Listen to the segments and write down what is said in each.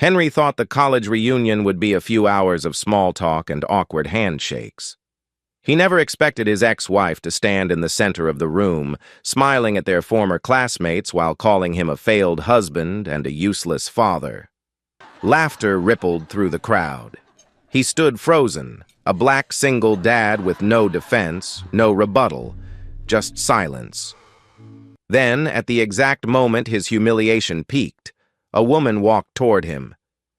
Henry thought the college reunion would be a few hours of small talk and awkward handshakes. He never expected his ex-wife to stand in the center of the room, smiling at their former classmates while calling him a failed husband and a useless father. Laughter rippled through the crowd. He stood frozen, a black single dad with no defense, no rebuttal, just silence. Then, at the exact moment his humiliation peaked, a woman walked toward him.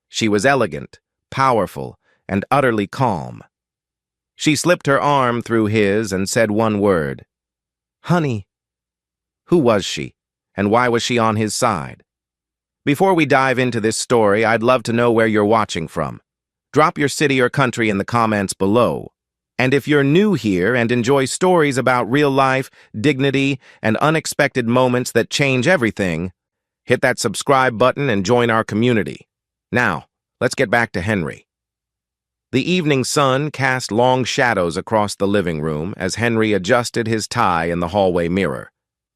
She was elegant, powerful, and utterly calm. She slipped her arm through his and said one word. "Honey." Who was she, and why was she on his side? Before we dive into this story, I'd love to know where you're watching from. Drop your city or country in the comments below. And if you're new here and enjoy stories about real life, dignity, and unexpected moments that change everything, hit that subscribe button and join our community. Now, let's get back to Henry. The evening sun cast long shadows across the living room as Henry adjusted his tie in the hallway mirror.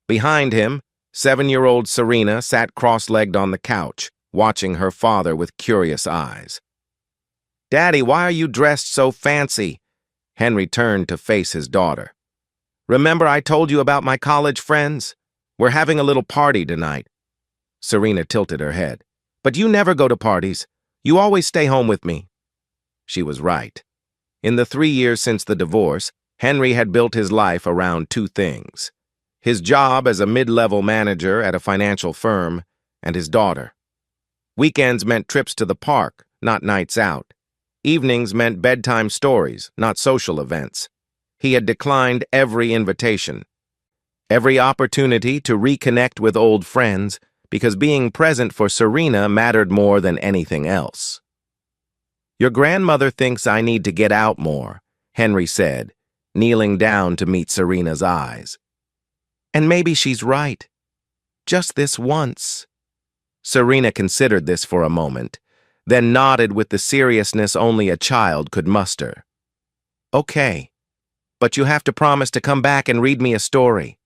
Behind him, 7-year-old Serena sat cross-legged on the couch, watching her father with curious eyes. "Daddy, why are you dressed so fancy?" Henry turned to face his daughter. "Remember I told you about my college friends? We're having a little party tonight." Serena tilted her head. "But you never go to parties. You always stay home with me." She was right. In the 3 years since the divorce, Henry had built his life around two things: his job as a mid-level manager at a financial firm, and his daughter. Weekends meant trips to the park, not nights out. Evenings meant bedtime stories, not social events. He had declined every invitation, every opportunity to reconnect with old friends, because being present for Serena mattered more than anything else. "Your grandmother thinks I need to get out more," Henry said, kneeling down to meet Serena's eyes. "And maybe she's right. Just this once." Serena considered this for a moment, then nodded with the seriousness only a child could muster. "Okay, but you have to promise to come back and read me a story."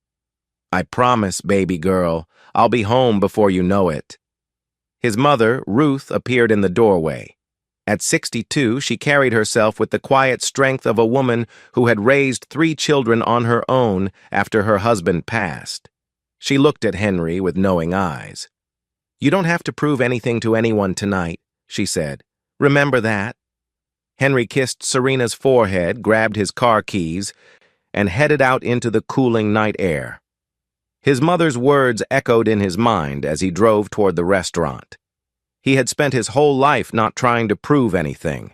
"I promise, baby girl. I'll be home before you know it." His mother, Ruth, appeared in the doorway. At 62, she carried herself with the quiet strength of a woman who had raised 3 children on her own after her husband passed. She looked at Henry with knowing eyes. "You don't have to prove anything to anyone tonight," she said. "Remember that." Henry kissed Serena's forehead, grabbed his car keys, and headed out into the cooling night air. His mother's words echoed in his mind as he drove toward the restaurant. He had spent his whole life not trying to prove anything.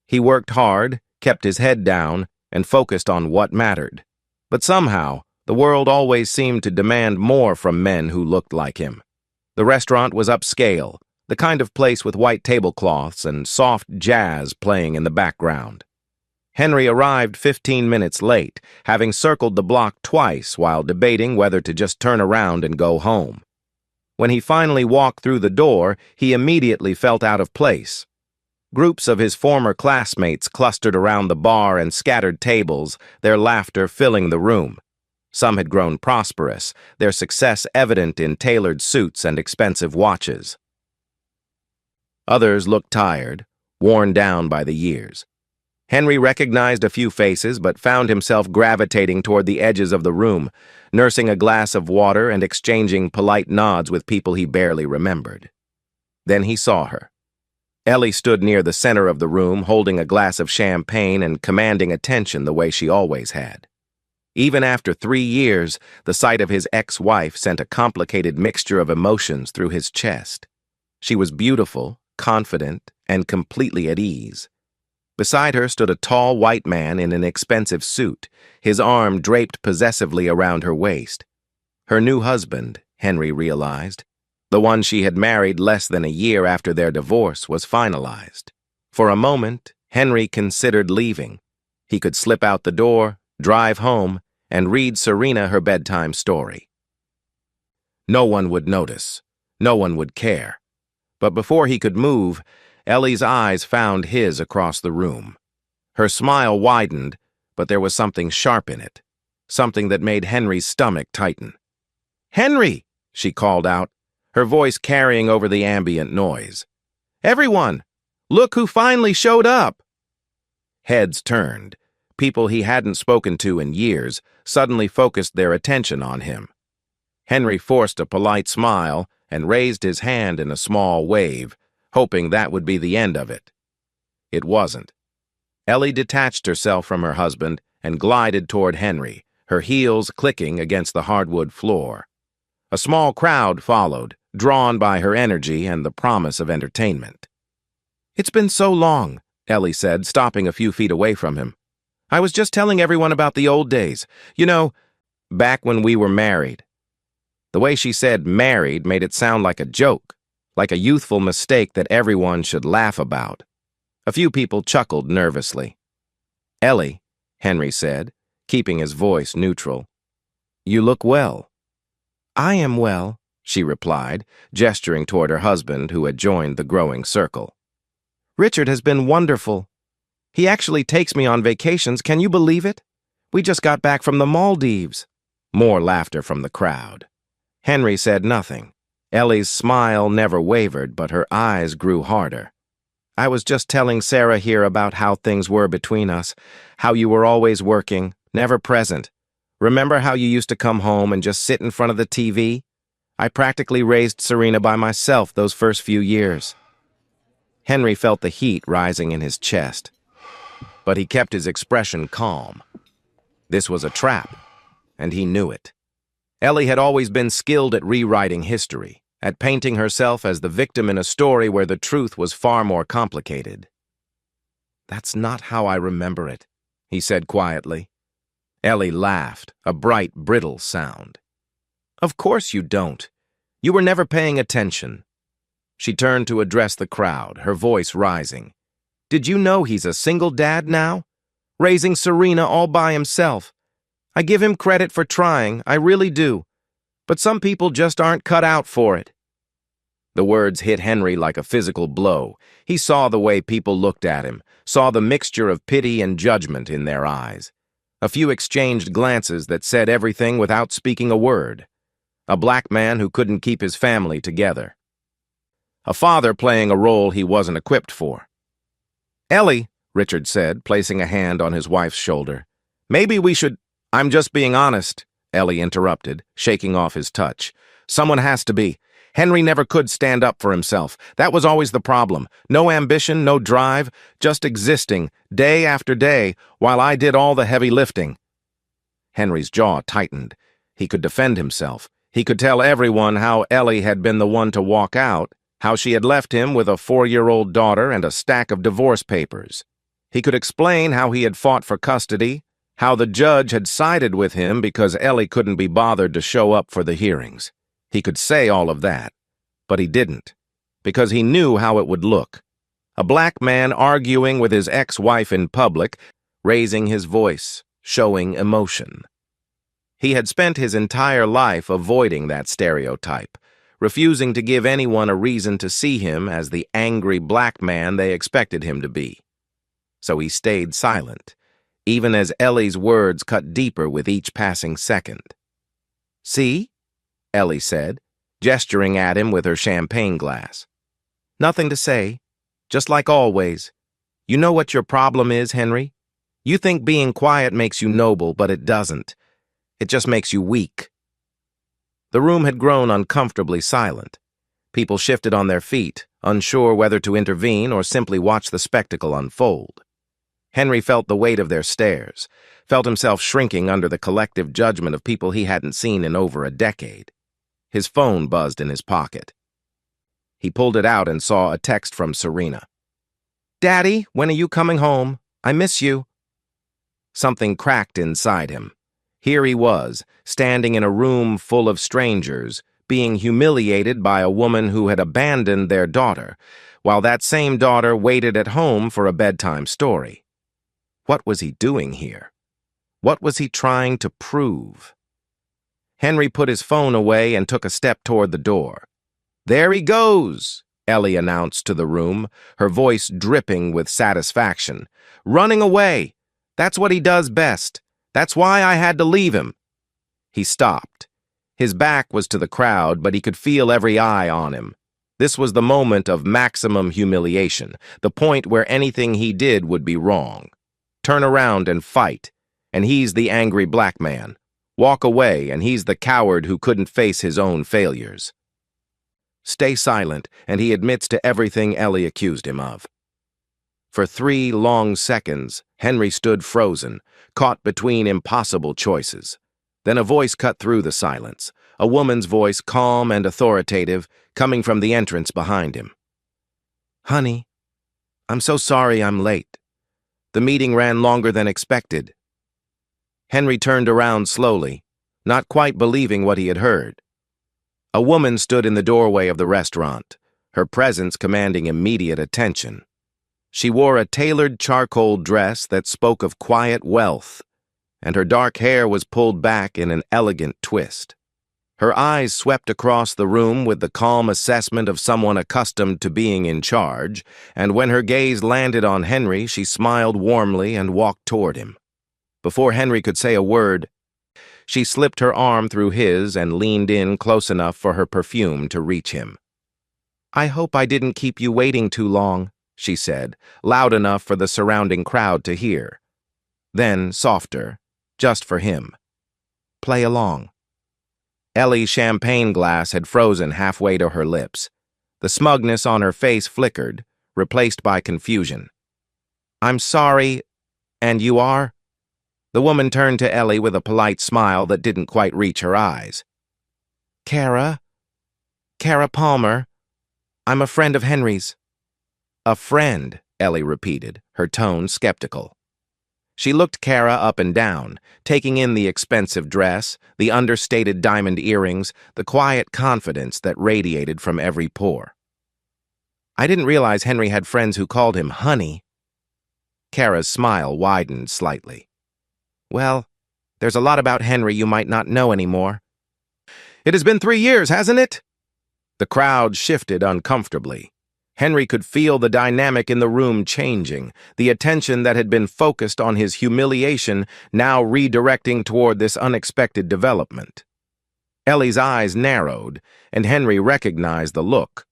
He worked hard, kept his head down, and focused on what mattered. But somehow, the world always seemed to demand more from men who looked like him. The restaurant was upscale, the kind of place with white tablecloths and soft jazz playing in the background. Henry arrived 15 minutes late, having circled the block twice while debating whether to just turn around and go home. When he finally walked through the door, he immediately felt out of place. Groups of his former classmates clustered around the bar and scattered tables, their laughter filling the room. Some had grown prosperous, their success evident in tailored suits and expensive watches. Others looked tired, worn down by the years. Henry recognized a few faces but found himself gravitating toward the edges of the room, nursing a glass of water and exchanging polite nods with people he barely remembered. Then he saw her. Ellie stood near the center of the room, holding a glass of champagne and commanding attention the way she always had. Even after 3 years, the sight of his ex-wife sent a complicated mixture of emotions through his chest. She was beautiful, confident, and completely at ease. Beside her stood a tall white man in an expensive suit, his arm draped possessively around her waist. Her new husband, Henry realized, the one she had married less than a year after their divorce, was finalized. For a moment, Henry considered leaving. He could slip out the door, drive home, and read Serena her bedtime story. No one would notice. No one would care. But before he could move, Ellie's eyes found his across the room. Her smile widened, but there was something sharp in it, something that made Henry's stomach tighten. "Henry!" she called out, her voice carrying over the ambient noise. Everyone! Look who finally showed up! Heads turned. People he hadn't spoken to in years suddenly focused their attention on him. Henry forced a polite smile and raised his hand in a small wave, hoping that would be the end of it. It wasn't. Ellie detached herself from her husband and glided toward Henry, her heels clicking against the hardwood floor. A small crowd followed, drawn by her energy and the promise of entertainment. "It's been so long," Ellie said, stopping a few feet away from him. "I was just telling everyone about the old days. You know, back when we were married." The way she said married made it sound like a joke, like a youthful mistake that everyone should laugh about. A few people chuckled nervously. "Ellie," Henry said, keeping his voice neutral, "you look well." "I am well," she replied, gesturing toward her husband who had joined the growing circle. "Richard has been wonderful. He actually takes me on vacations, can you believe it? We just got back from the Maldives." More laughter from the crowd. Henry said nothing. Ellie's smile never wavered, but her eyes grew harder. "I was just telling Sarah here about how things were between us, how you were always working, never present. Remember how you used to come home and just sit in front of the TV? I practically raised Serena by myself those first few years." Henry felt the heat rising in his chest, but he kept his expression calm. This was a trap, and he knew it. Ellie had always been skilled at rewriting history, at painting herself as the victim in a story where the truth was far more complicated. "That's not how I remember it," he said quietly. Ellie laughed, a bright, brittle sound. "Of course you don't. You were never paying attention." She turned to address the crowd, her voice rising. "Did you know he's a single dad now? Raising Serena all by himself. I give him credit for trying, I really do. But some people just aren't cut out for it." The words hit Henry like a physical blow. He saw the way people looked at him, saw the mixture of pity and judgment in their eyes. A few exchanged glances that said everything without speaking a word. A black man who couldn't keep his family together. A father playing a role he wasn't equipped for. "Ellie," Richard said, placing a hand on his wife's shoulder, "maybe we should—" "I'm just being honest," Ellie interrupted, shaking off his touch. "Someone has to be. Henry never could stand up for himself. That was always the problem. No ambition, no drive, just existing, day after day, while I did all the heavy lifting." Henry's jaw tightened. He could defend himself. He could tell everyone how Ellie had been the one to walk out, how she had left him with a 4-year-old daughter and a stack of divorce papers. He could explain how he had fought for custody, how the judge had sided with him because Ellie couldn't be bothered to show up for the hearings. He could say all of that, but he didn't, because he knew how it would look. A black man arguing with his ex-wife in public, raising his voice, showing emotion. He had spent his entire life avoiding that stereotype, refusing to give anyone a reason to see him as the angry black man they expected him to be. So he stayed silent, even as Ellie's words cut deeper with each passing second. "See?" Ellie said, gesturing at him with her champagne glass. "Nothing to say, just like always. You know what your problem is, Henry? You think being quiet makes you noble, but it doesn't. It just makes you weak." The room had grown uncomfortably silent. People shifted on their feet, unsure whether to intervene or simply watch the spectacle unfold. Henry felt the weight of their stares, felt himself shrinking under the collective judgment of people he hadn't seen in over a decade. His phone buzzed in his pocket. He pulled it out and saw a text from Serena. "Daddy, when are you coming home? I miss you." Something cracked inside him. Here he was, standing in a room full of strangers, being humiliated by a woman who had abandoned their daughter, while that same daughter waited at home for a bedtime story. What was he doing here? What was he trying to prove? Henry put his phone away and took a step toward the door. "There he goes," Ellie announced to the room, her voice dripping with satisfaction. "Running away. That's what he does best. That's why I had to leave him." He stopped. His back was to the crowd, but he could feel every eye on him. This was the moment of maximum humiliation, the point where anything he did would be wrong. Turn around and fight, and he's the angry black man. Walk away, and he's the coward who couldn't face his own failures. Stay silent, and he admits to everything Ellie accused him of. For 3 long seconds, Henry stood frozen, caught between impossible choices. Then a voice cut through the silence, a woman's voice, calm and authoritative, coming from the entrance behind him. "Honey, I'm so sorry I'm late. The meeting ran longer than expected." Henry turned around slowly, not quite believing what he had heard. A woman stood in the doorway of the restaurant, her presence commanding immediate attention. She wore a tailored charcoal dress that spoke of quiet wealth, and her dark hair was pulled back in an elegant twist. Her eyes swept across the room with the calm assessment of someone accustomed to being in charge, and when her gaze landed on Henry, she smiled warmly and walked toward him. Before Henry could say a word, she slipped her arm through his and leaned in close enough for her perfume to reach him. "I hope I didn't keep you waiting too long," she said, loud enough for the surrounding crowd to hear. Then, softer, just for him. "Play along." Ellie's champagne glass had frozen halfway to her lips. The smugness on her face flickered, replaced by confusion. "I'm sorry, and you are?" The woman turned to Ellie with a polite smile that didn't quite reach her eyes. Kara Palmer. I'm a friend of Henry's." "A friend," Ellie repeated, her tone skeptical. She looked Kara up and down, taking in the expensive dress, the understated diamond earrings, the quiet confidence that radiated from every pore. "I didn't realize Henry had friends who called him honey." Kara's smile widened slightly. "Well, there's a lot about Henry you might not know anymore." "It has been 3 years, hasn't it?" The crowd shifted uncomfortably. Henry could feel the dynamic in the room changing, the attention that had been focused on his humiliation now redirecting toward this unexpected development. Ellie's eyes narrowed, and Henry recognized the look.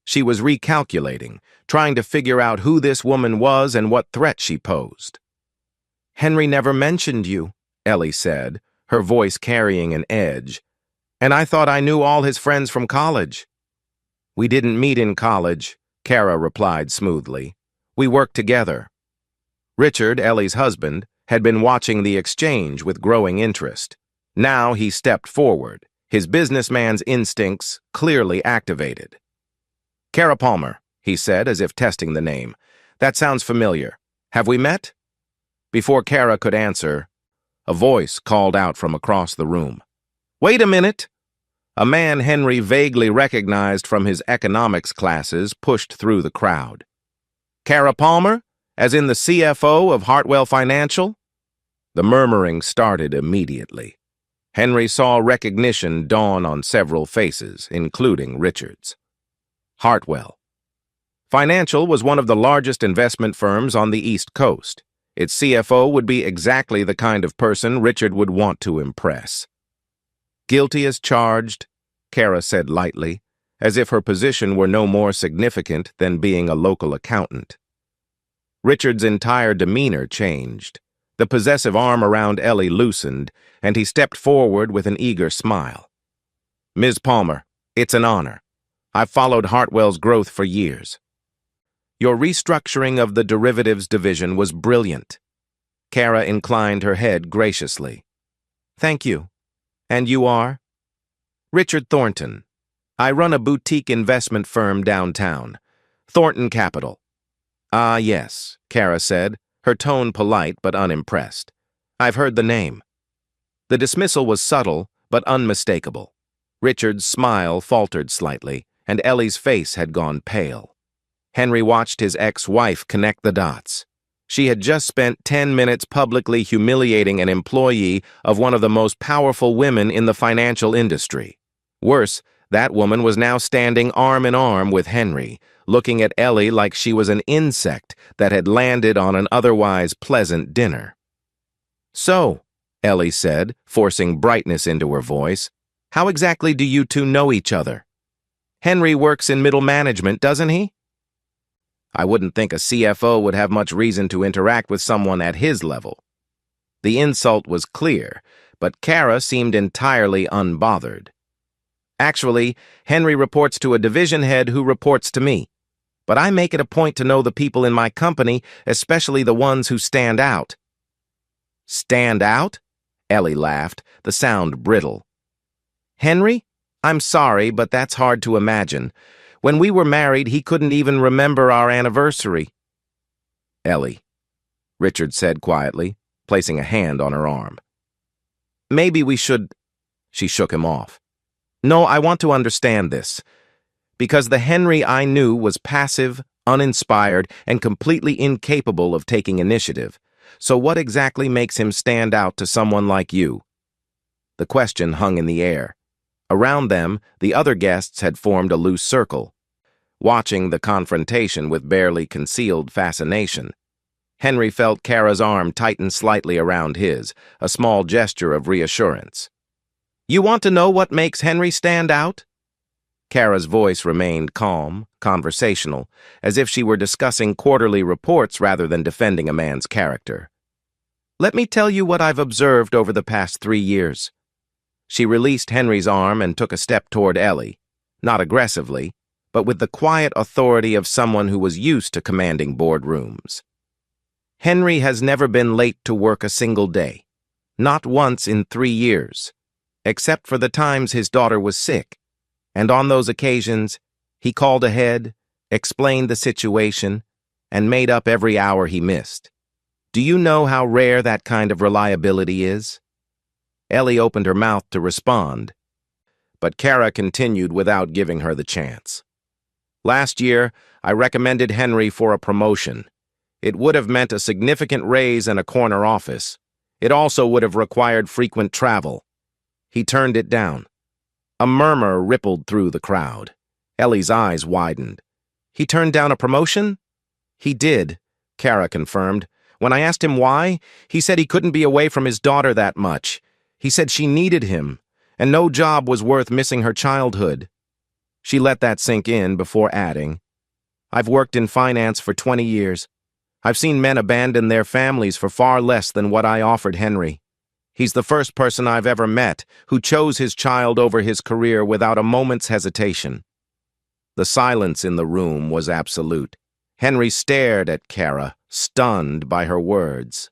She was recalculating, trying to figure out who this woman was and what threat she posed. "Henry never mentioned you," Ellie said, her voice carrying an edge. "And I thought I knew all his friends from college." "We didn't meet in college," Kara replied smoothly. "We worked together." Richard, Ellie's husband, had been watching the exchange with growing interest. Now he stepped forward, his businessman's instincts clearly activated. "Kara Palmer," he said, as if testing the name. "That sounds familiar. Have we met?" Before Kara could answer, a voice called out from across the room. "Wait a minute!" A man Henry vaguely recognized from his economics classes pushed through the crowd. "Kara Palmer, as in the CFO of Hartwell Financial?" The murmuring started immediately. Henry saw recognition dawn on several faces, including Richard's. Hartwell Financial was one of the largest investment firms on the East Coast. Its CFO would be exactly the kind of person Richard would want to impress. "Guilty as charged," Kara said lightly, as if her position were no more significant than being a local accountant. Richard's entire demeanor changed. The possessive arm around Ellie loosened, and he stepped forward with an eager smile. "Ms. Palmer, it's an honor. I've followed Hartwell's growth for years. Your restructuring of the derivatives division was brilliant." Kara inclined her head graciously. "Thank you. And you are?" "Richard Thornton. I run a boutique investment firm downtown. Thornton Capital." "Ah, yes," Kara said, her tone polite but unimpressed. "I've heard the name." The dismissal was subtle but unmistakable. Richard's smile faltered slightly, and Ellie's face had gone pale. Henry watched his ex-wife connect the dots. She had just spent 10 minutes publicly humiliating an employee of one of the most powerful women in the financial industry. Worse, that woman was now standing arm in arm with Henry, looking at Ellie like she was an insect that had landed on an otherwise pleasant dinner. "So," Ellie said, forcing brightness into her voice, "how exactly do you two know each other?" Henry works in middle management, doesn't he? I wouldn't think a CFO would have much reason to interact with someone at his level. The insult was clear, but Kara seemed entirely unbothered. Actually, Henry reports to a division head who reports to me. But I make it a point to know the people in my company, especially the ones who stand out. Stand out? Ellie laughed, the sound brittle. Henry? I'm sorry, but that's hard to imagine. When we were married, he couldn't even remember our anniversary. Ellie, Richard said quietly, placing a hand on her arm. Maybe we should... She shook him off. No, I want to understand this. Because the Henry I knew was passive, uninspired, and completely incapable of taking initiative. So what exactly makes him stand out to someone like you? The question hung in the air. Around them, the other guests had formed a loose circle, watching the confrontation with barely concealed fascination. Henry felt Kara's arm tighten slightly around his, a small gesture of reassurance. You want to know what makes Henry stand out? Kara's voice remained calm, conversational, as if she were discussing quarterly reports rather than defending a man's character. Let me tell you what I've observed over the past 3 years. She released Henry's arm and took a step toward Ellie, not aggressively, but with the quiet authority of someone who was used to commanding boardrooms. Henry has never been late to work a single day, not once in 3 years, except for the times his daughter was sick. And on those occasions, he called ahead, explained the situation, and made up every hour he missed. Do you know how rare that kind of reliability is? Ellie opened her mouth to respond, but Kara continued without giving her the chance. Last year, I recommended Henry for a promotion. It would have meant a significant raise and a corner office. It also would have required frequent travel. He turned it down. A murmur rippled through the crowd. Ellie's eyes widened. He turned down a promotion? He did, Kara confirmed. When I asked him why, he said he couldn't be away from his daughter that much. He said she needed him, and no job was worth missing her childhood. She let that sink in before adding, I've worked in finance for 20 years. I've seen men abandon their families for far less than what I offered Henry. He's the first person I've ever met who chose his child over his career without a moment's hesitation. The silence in the room was absolute. Henry stared at Kara, stunned by her words.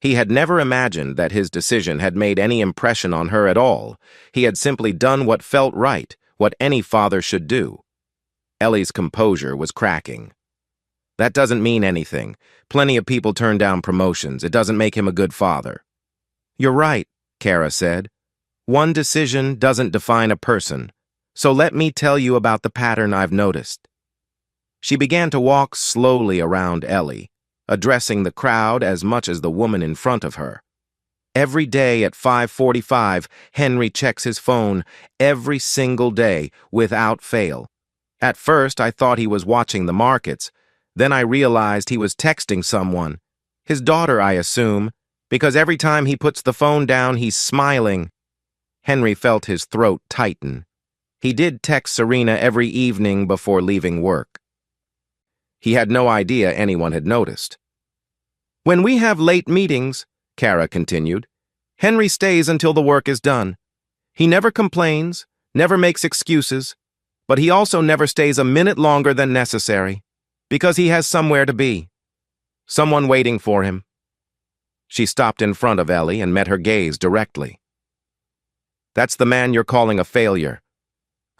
He had never imagined that his decision had made any impression on her at all. He had simply done what felt right, what any father should do. Ellie's composure was cracking. That doesn't mean anything. Plenty of people turn down promotions. It doesn't make him a good father. You're right, Kara said. One decision doesn't define a person. So let me tell you about the pattern I've noticed. She began to walk slowly around Ellie, addressing the crowd as much as the woman in front of her. Every day at 5:45, Henry checks his phone, every single day, without fail. At first, I thought he was watching the markets. Then I realized he was texting someone. His daughter, I assume, because every time he puts the phone down, he's smiling. Henry felt his throat tighten. He did text Serena every evening before leaving work. He had no idea anyone had noticed. When we have late meetings, Kara continued, Henry stays until the work is done. He never complains, never makes excuses, but he also never stays a minute longer than necessary, because he has somewhere to be. Someone waiting for him. She stopped in front of Ellie and met her gaze directly. That's the man you're calling a failure.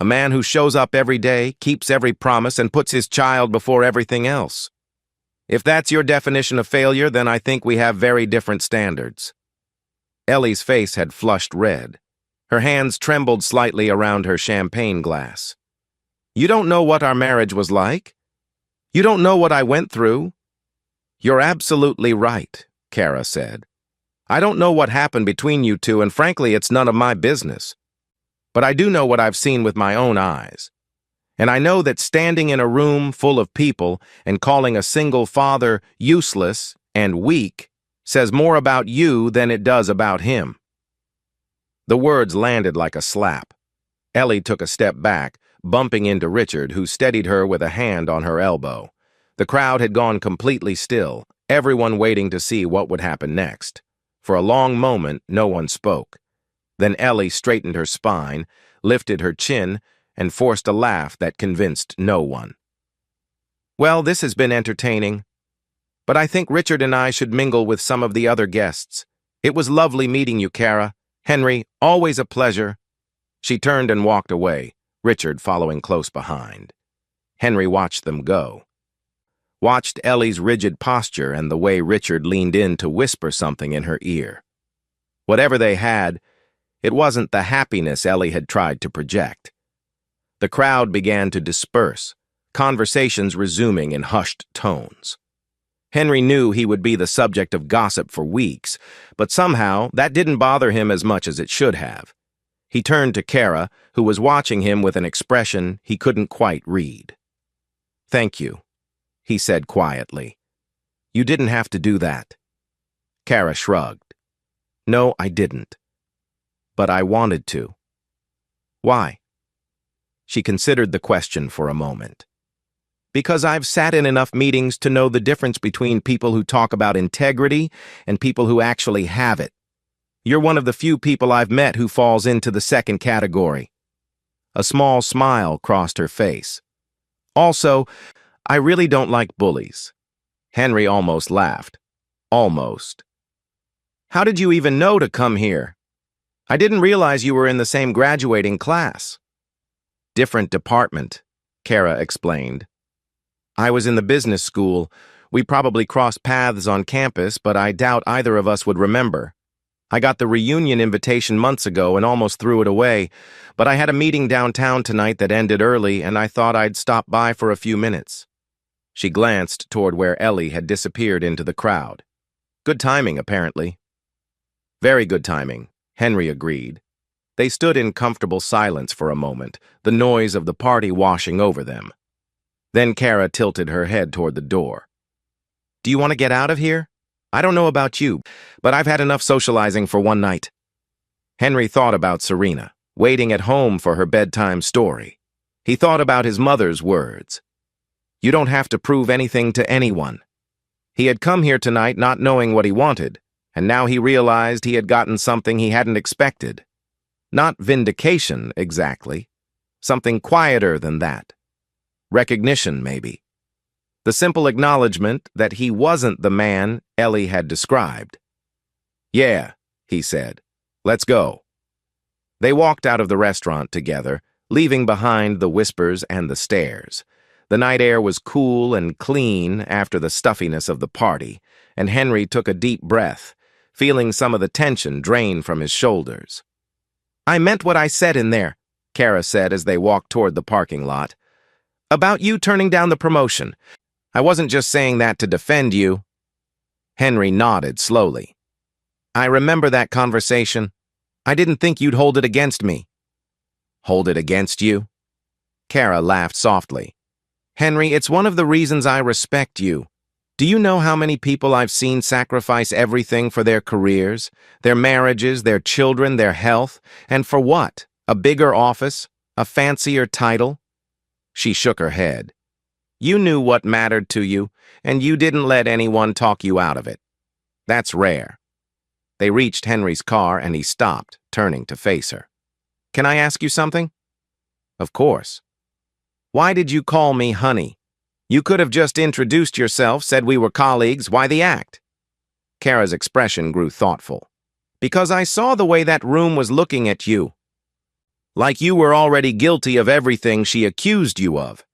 A man who shows up every day, keeps every promise, and puts his child before everything else. If that's your definition of failure, then I think we have very different standards. Ellie's face had flushed red. Her hands trembled slightly around her champagne glass. You don't know what our marriage was like? You don't know what I went through? You're absolutely right, Kara said. I don't know what happened between you two, and frankly, it's none of my business. But I do know what I've seen with my own eyes. And I know that standing in a room full of people and calling a single father useless and weak says more about you than it does about him. The words landed like a slap. Ellie took a step back, bumping into Richard, who steadied her with a hand on her elbow. The crowd had gone completely still, everyone waiting to see what would happen next. For a long moment, no one spoke. Then Ellie straightened her spine, lifted her chin, and forced a laugh that convinced no one. "Well, this has been entertaining. But I think Richard and I should mingle with some of the other guests. It was lovely meeting you, Kara. Henry, always a pleasure." She turned and walked away, Richard following close behind. Henry watched them go. Watched Ellie's rigid posture and the way Richard leaned in to whisper something in her ear. Whatever they had, it wasn't the happiness Ellie had tried to project. The crowd began to disperse, conversations resuming in hushed tones. Henry knew he would be the subject of gossip for weeks, but somehow that didn't bother him as much as it should have. He turned to Kara, who was watching him with an expression he couldn't quite read. "Thank you," he said quietly. "You didn't have to do that." Kara shrugged. "No, I didn't. But I wanted to." "Why?" She considered the question for a moment. "Because I've sat in enough meetings to know the difference between people who talk about integrity and people who actually have it. You're one of the few people I've met who falls into the second category." A small smile crossed her face. "Also, I really don't like bullies." Henry almost laughed. Almost. "How did you even know to come here? I didn't realize you were in the same graduating class." "Different department," Kara explained. "I was in the business school. We probably crossed paths on campus, but I doubt either of us would remember. I got the reunion invitation months ago and almost threw it away, but I had a meeting downtown tonight that ended early, and I thought I'd stop by for a few minutes." She glanced toward where Ellie had disappeared into the crowd. "Good timing, apparently." "Very good timing," Henry agreed. They stood in comfortable silence for a moment, the noise of the party washing over them. Then Kara tilted her head toward the door. "Do you want to get out of here? I don't know about you, but I've had enough socializing for one night." Henry thought about Serena, waiting at home for her bedtime story. He thought about his mother's words. "You don't have to prove anything to anyone." He had come here tonight not knowing what he wanted, and now he realized he had gotten something he hadn't expected. Not vindication, exactly. Something quieter than that. Recognition, maybe. The simple acknowledgement that he wasn't the man Ellie had described. "Yeah," he said. "Let's go." They walked out of the restaurant together, leaving behind the whispers and the stares. The night air was cool and clean after the stuffiness of the party, and Henry took a deep breath, feeling some of the tension drain from his shoulders. "I meant what I said in there," Kara said as they walked toward the parking lot. "About you turning down the promotion. I wasn't just saying that to defend you." Henry nodded slowly. "I remember that conversation. I didn't think you'd hold it against me." "Hold it against you?" Kara laughed softly. "Henry, it's one of the reasons I respect you. Do you know how many people I've seen sacrifice everything for their careers, their marriages, their children, their health? And for what? A bigger office? A fancier title?" She shook her head. "You knew what mattered to you, and you didn't let anyone talk you out of it. That's rare." They reached Henry's car, and he stopped, turning to face her. "Can I ask you something?" "Of course." "Why did you call me honey? You could have just introduced yourself, said we were colleagues. Why the act?" Kara's expression grew thoughtful. "Because I saw the way that room was looking at you. Like you were already guilty of everything she accused you of.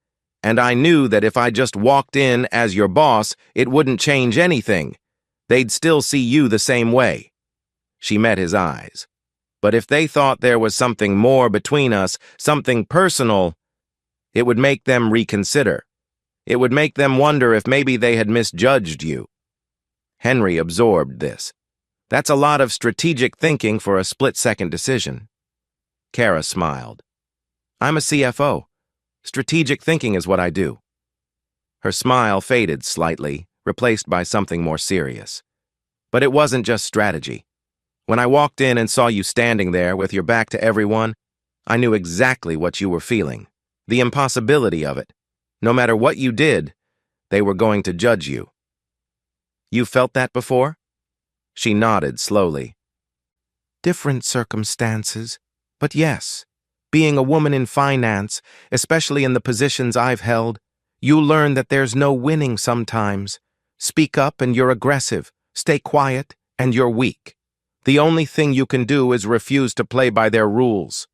And I knew that if I just walked in as your boss, it wouldn't change anything. They'd still see you the same way." She met his eyes. "But if they thought there was something more between us, something personal, it would make them reconsider. It would make them wonder if maybe they had misjudged you." Henry absorbed this. That's a lot of strategic thinking for a split-second decision. Kara smiled. "I'm a CFO. Strategic thinking is what I do." Her smile faded slightly, replaced by something more serious. "But it wasn't just strategy. When I walked in and saw you standing there with your back to everyone, I knew exactly what you were feeling. The impossibility of it. No matter what you did, they were going to judge you. You felt that before? She nodded slowly. Different circumstances, but yes. Being a woman in finance, especially in the positions I've held, you learn that there's no winning sometimes. Speak up and you're aggressive. Stay quiet and you're weak. The only thing you can do is refuse to play by their rules.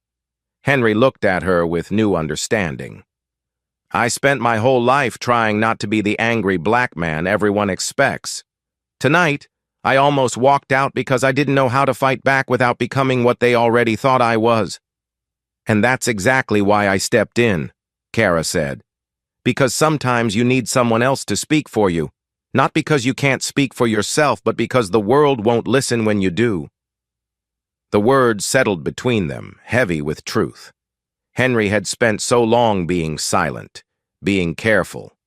Henry looked at her with new understanding. I spent my whole life trying not to be the angry black man everyone expects. Tonight, I almost walked out because I didn't know how to fight back without becoming what they already thought I was. And that's exactly why I stepped in, Kara said. Because sometimes you need someone else to speak for you. Not because you can't speak for yourself, but because the world won't listen when you do. The words settled between them, heavy with truth. Henry had spent so long being silent, being careful,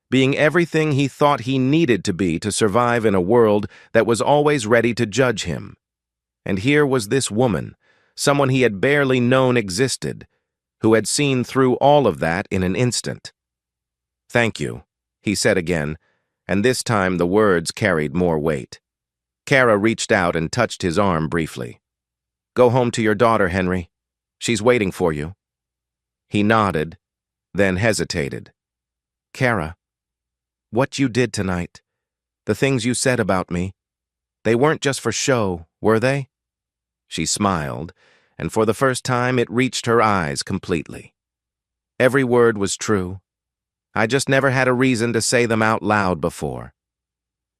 being everything he thought he needed to be to survive in a world that was always ready to judge him. And here was this woman, someone he had barely known existed, who had seen through all of that in an instant. Thank you, he said again, and this time the words carried more weight. Kara reached out and touched his arm briefly. Go home to your daughter, Henry. She's waiting for you. He nodded, then hesitated. Kara, what you did tonight, the things you said about me, they weren't just for show, were they? She smiled, and for the first time it reached her eyes completely. Every word was true. I just never had a reason to say them out loud before.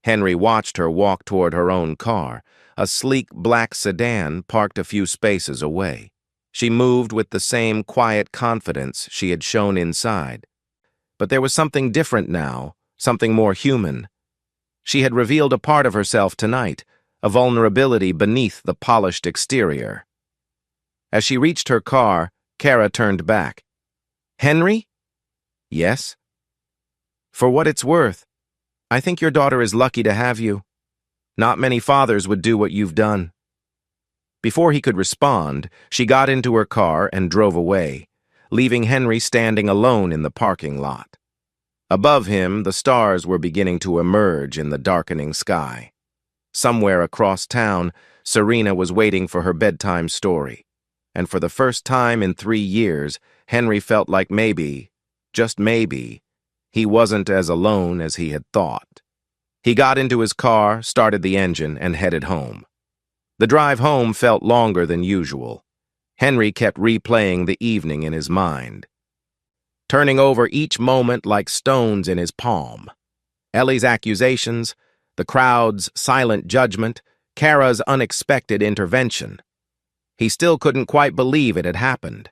Henry watched her walk toward her own car, a sleek black sedan parked a few spaces away. She moved with the same quiet confidence she had shown inside. But there was something different now, something more human. She had revealed a part of herself tonight, a vulnerability beneath the polished exterior. As she reached her car, Kara turned back. Henry? Yes? For what it's worth, I think your daughter is lucky to have you. Not many fathers would do what you've done. Before he could respond, she got into her car and drove away, leaving Henry standing alone in the parking lot. Above him, the stars were beginning to emerge in the darkening sky. Somewhere across town, Serena was waiting for her bedtime story. And for the first time in 3 years, Henry felt like maybe, just maybe, he wasn't as alone as he had thought. He got into his car, started the engine, and headed home. The drive home felt longer than usual. Henry kept replaying the evening in his mind, turning over each moment like stones in his palm. Ellie's accusations, the crowd's silent judgment, Kara's unexpected intervention. He still couldn't quite believe it had happened.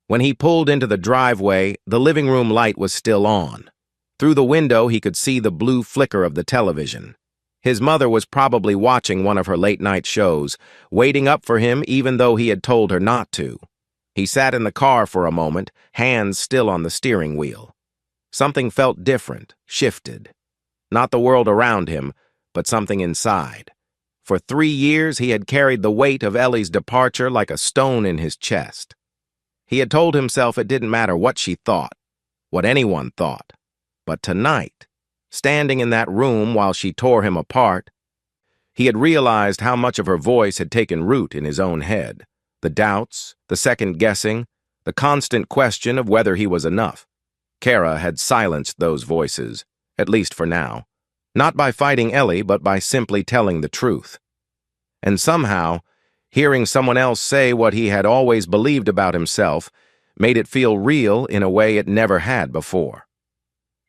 When he pulled into the driveway, the living room light was still on. Through the window, he could see the blue flicker of the television. His mother was probably watching one of her late-night shows, waiting up for him even though he had told her not to. He sat in the car for a moment, hands still on the steering wheel. Something felt different, shifted. Not the world around him, but something inside. For 3 years, he had carried the weight of Ellie's departure like a stone in his chest. He had told himself it didn't matter what she thought, what anyone thought. But tonight, standing in that room while she tore him apart, he had realized how much of her voice had taken root in his own head. The doubts, the second-guessing, the constant question of whether he was enough. Kara had silenced those voices, at least for now. Not by fighting Ellie, but by simply telling the truth. And somehow, hearing someone else say what he had always believed about himself made it feel real in a way it never had before.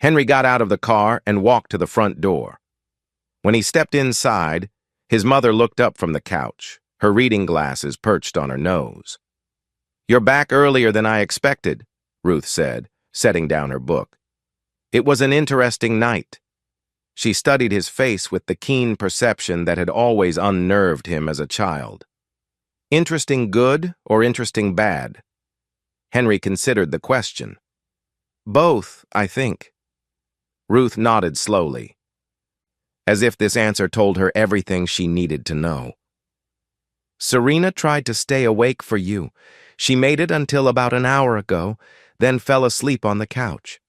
Henry got out of the car and walked to the front door. When he stepped inside, his mother looked up from the couch, her reading glasses perched on her nose. "You're back earlier than I expected," Ruth said, setting down her book. It was an interesting night. She studied his face with the keen perception that had always unnerved him as a child. Interesting good or interesting bad? Henry considered the question. Both, I think. Ruth nodded slowly, as if this answer told her everything she needed to know. Serena tried to stay awake for you. She made it until about an hour ago. then fell asleep on the couch.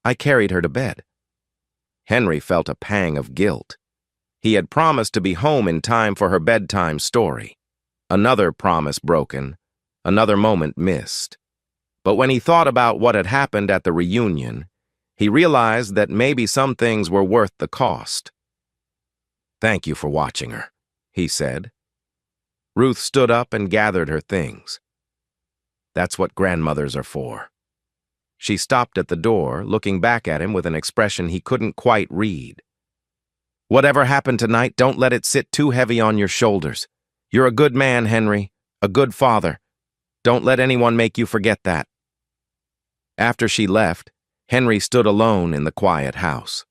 I carried her to bed. Henry felt a pang of guilt. He had promised to be home in time for her bedtime story. Another promise broken, another moment missed. But when he thought about what had happened at the reunion, he realized that maybe some things were worth the cost. "Thank you for watching her," he said. Ruth stood up and gathered her things. "That's what grandmothers are for." She stopped at the door, looking back at him with an expression he couldn't quite read. "Whatever happened tonight, don't let it sit too heavy on your shoulders. You're a good man, Henry, a good father. Don't let anyone make you forget that." After she left, Henry stood alone in the quiet house.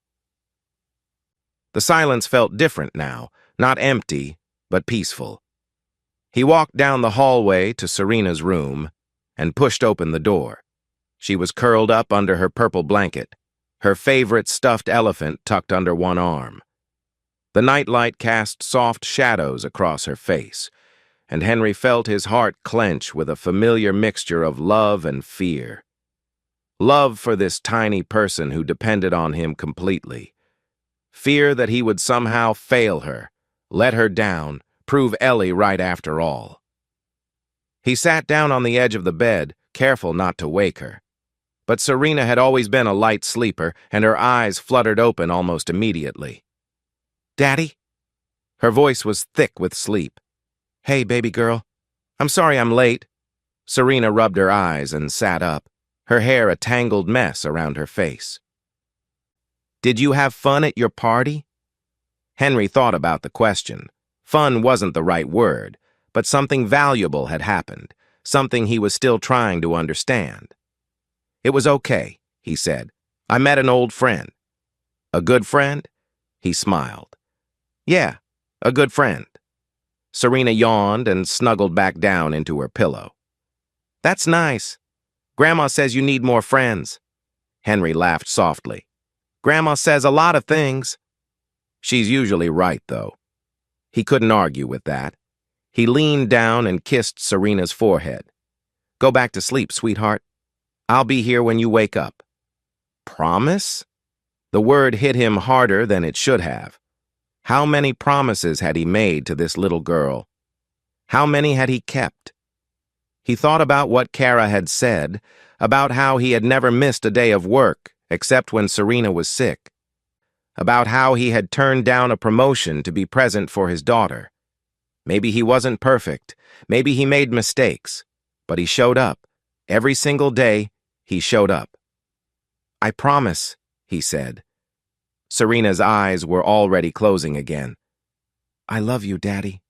The silence felt different now, not empty, but peaceful. He walked down the hallway to Serena's room and pushed open the door. She was curled up under her purple blanket, her favorite stuffed elephant tucked under one arm. The nightlight cast soft shadows across her face, and Henry felt his heart clench with a familiar mixture of love and fear. Love for this tiny person who depended on him completely. Fear that he would somehow fail her, let her down, prove Ellie right after all. He sat down on the edge of the bed, careful not to wake her. But Serena had always been a light sleeper, and her eyes fluttered open almost immediately. "Daddy?" Her voice was thick with sleep. "Hey, baby girl. I'm sorry I'm late." Serena rubbed her eyes and sat up, her hair a tangled mess around her face. "Did you have fun at your party?" Henry thought about the question. Fun wasn't the right word, but something valuable had happened, something he was still trying to understand. "It was okay," he said. "I met an old friend." "A good friend?" He smiled. "Yeah, a good friend." Serena yawned and snuggled back down into her pillow. "That's nice. Grandma says you need more friends." Henry laughed softly. "Grandma says a lot of things." "She's usually right, though." He couldn't argue with that. He leaned down and kissed Serena's forehead. "Go back to sleep, sweetheart. I'll be here when you wake up." "Promise?" The word hit him harder than it should have. How many promises had he made to this little girl? How many had he kept? He thought about what Kara had said, about how he had never missed a day of work except when Serena was sick, about how he had turned down a promotion to be present for his daughter. Maybe he wasn't perfect, maybe he made mistakes, but he showed up. Every single day, he showed up. "I promise," he said. Serena's eyes were already closing again. "I love you, Daddy."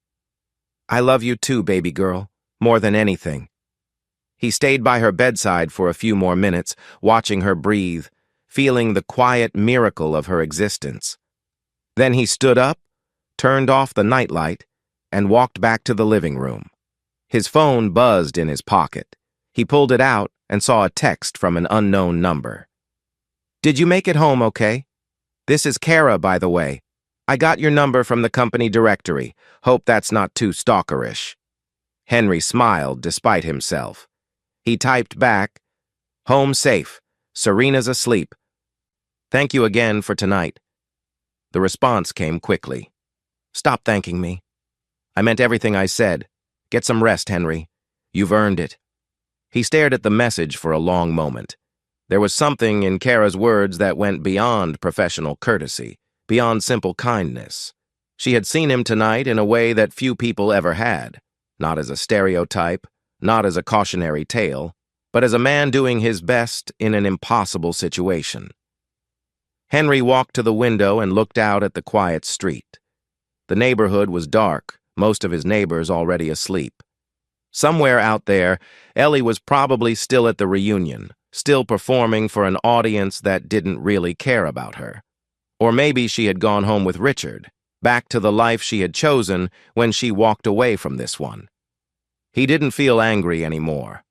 "I love you too, baby girl, more than anything." He stayed by her bedside for a few more minutes, watching her breathe, feeling the quiet miracle of her existence. Then he stood up, turned off the nightlight, and walked back to the living room. His phone buzzed in his pocket. He pulled it out and saw a text from an unknown number. "Did you make it home okay? This is Kara, by the way. I got your number from the company directory. Hope that's not too stalkerish." Henry smiled despite himself. He typed back, "Home safe. Serena's asleep. Thank you again for tonight." The response came quickly. "Stop thanking me. I meant everything I said. Get some rest, Henry. You've earned it." He stared at the message for a long moment. There was something in Kara's words that went beyond professional courtesy, beyond simple kindness. She had seen him tonight in a way that few people ever had, not as a stereotype, not as a cautionary tale, but as a man doing his best in an impossible situation. Henry walked to the window and looked out at the quiet street. The neighborhood was dark, most of his neighbors already asleep. Somewhere out there, Ellie was probably still at the reunion, still performing for an audience that didn't really care about her. Or maybe she had gone home with Richard, back to the life she had chosen when she walked away from this one. He didn't feel angry anymore.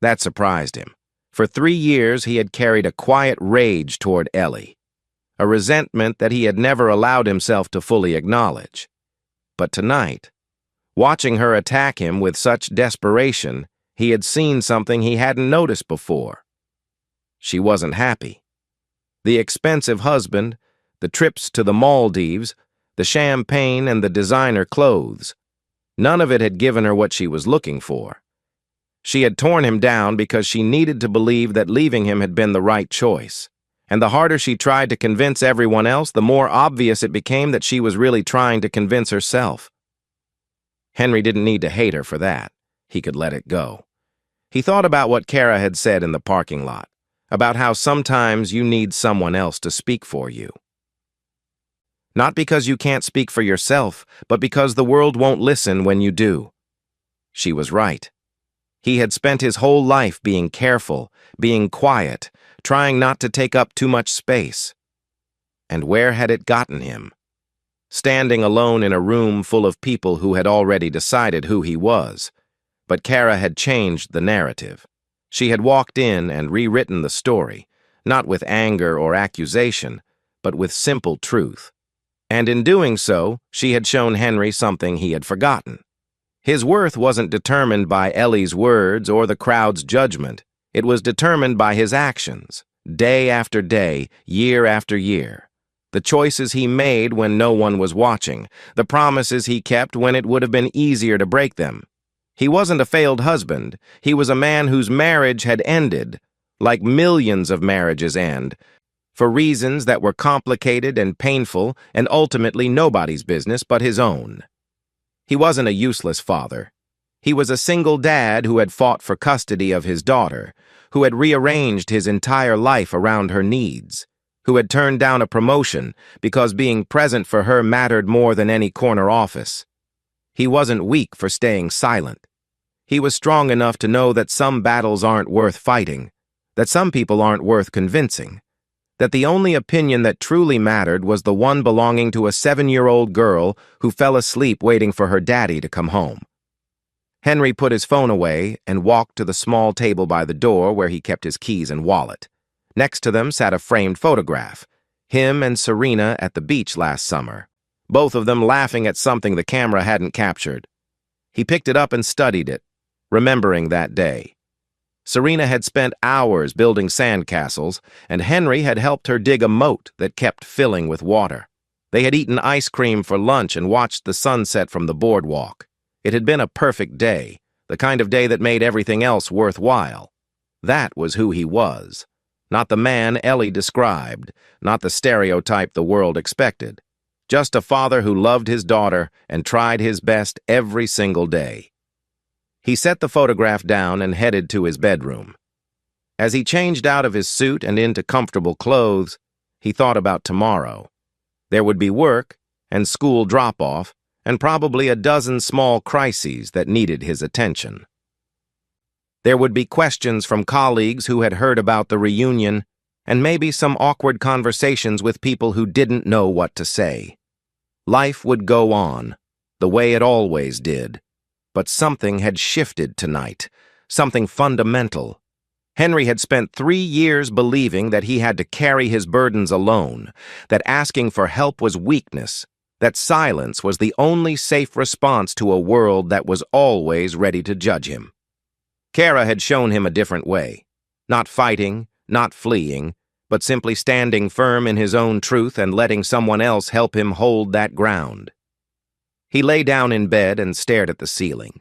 That surprised him. For 3 years, he had carried a quiet rage toward Ellie, a resentment that he had never allowed himself to fully acknowledge. But tonight, watching her attack him with such desperation, He had seen something he hadn't noticed before. She wasn't happy. The expensive husband, the trips to the Maldives, the champagne and the designer clothes. None of it had given her what she was looking for. She had torn him down because she needed to believe that leaving him had been the right choice. And the harder she tried to convince everyone else, the more obvious it became that she was really trying to convince herself. Henry didn't need to hate her for that. He could let it go. He thought about what Kara had said in the parking lot, about how sometimes you need someone else to speak for you. Not because you can't speak for yourself, but because the world won't listen when you do. She was right. He had spent his whole life being careful, being quiet, trying not to take up too much space. And where had it gotten him? Standing alone in a room full of people who had already decided who he was. But Kara had changed the narrative. She had walked in and rewritten the story, not with anger or accusation, but with simple truth. And in doing so, she had shown Henry something he had forgotten. His worth wasn't determined by Ellie's words or the crowd's judgment. It was determined by his actions, day after day, year after year. The choices he made when no one was watching, the promises he kept when it would have been easier to break them. He wasn't a failed husband. He was a man whose marriage had ended, like millions of marriages end, for reasons that were complicated and painful and ultimately nobody's business but his own. He wasn't a useless father. He was a single dad who had fought for custody of his daughter, who had rearranged his entire life around her needs, who had turned down a promotion because being present for her mattered more than any corner office. He wasn't weak for staying silent. He was strong enough to know that some battles aren't worth fighting, that some people aren't worth convincing, that the only opinion that truly mattered was the one belonging to a 7-year-old girl who fell asleep waiting for her daddy to come home. Henry put his phone away and walked to the small table by the door where he kept his keys and wallet. Next to them sat a framed photograph, him and Serena at the beach last summer, both of them laughing at something the camera hadn't captured. He picked it up and studied it, remembering that day. Serena had spent hours building sandcastles, and Henry had helped her dig a moat that kept filling with water. They had eaten ice cream for lunch and watched the sunset from the boardwalk. It had been a perfect day, the kind of day that made everything else worthwhile. That was who he was. Not the man Ellie described, not the stereotype the world expected. Just a father who loved his daughter and tried his best every single day. He set the photograph down and headed to his bedroom. As he changed out of his suit and into comfortable clothes, he thought about tomorrow. There would be work and school drop-off and probably a dozen small crises that needed his attention. There would be questions from colleagues who had heard about the reunion and maybe some awkward conversations with people who didn't know what to say. Life would go on, the way it always did. But something had shifted tonight, something fundamental. Henry had spent 3 years believing that he had to carry his burdens alone, that asking for help was weakness, that silence was the only safe response to a world that was always ready to judge him. Kara had shown him a different way, not fighting, not fleeing, but simply standing firm in his own truth and letting someone else help him hold that ground. He lay down in bed and stared at the ceiling.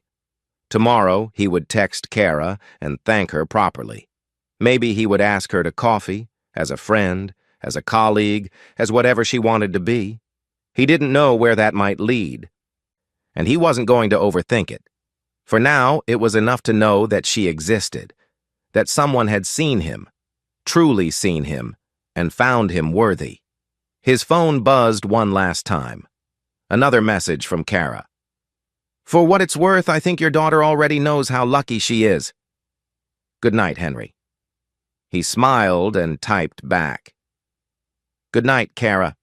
Tomorrow, he would text Kara and thank her properly. Maybe he would ask her to coffee, as a friend, as a colleague, as whatever she wanted to be. He didn't know where that might lead. And he wasn't going to overthink it. For now, it was enough to know that she existed, that someone had seen him, truly seen him, and found him worthy. His phone buzzed one last time. Another message from Kara. For what it's worth, I think your daughter already knows how lucky she is. Good night, Henry. He smiled and typed back. Good night, Kara.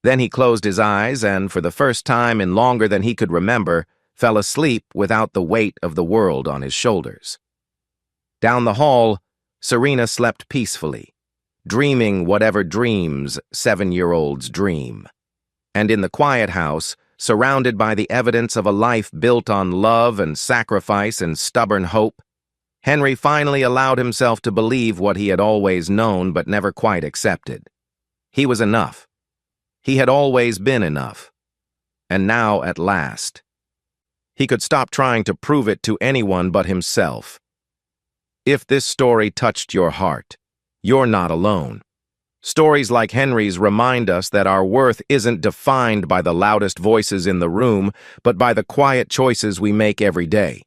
Then he closed his eyes and, for the first time in longer than he could remember, fell asleep without the weight of the world on his shoulders. Down the hall, Serena slept peacefully, dreaming whatever dreams 7-year-olds dream. And in the quiet house, surrounded by the evidence of a life built on love and sacrifice and stubborn hope, Henry finally allowed himself to believe what he had always known but never quite accepted. He was enough. He had always been enough. And now, at last, he could stop trying to prove it to anyone but himself. If this story touched your heart, you're not alone. Stories like Henry's remind us that our worth isn't defined by the loudest voices in the room, but by the quiet choices we make every day.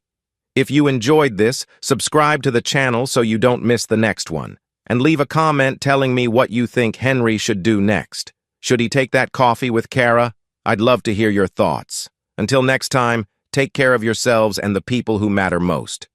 If you enjoyed this, subscribe to the channel so you don't miss the next one, and leave a comment telling me what you think Henry should do next. Should he take that coffee with Kara? I'd love to hear your thoughts. Until next time, take care of yourselves and the people who matter most.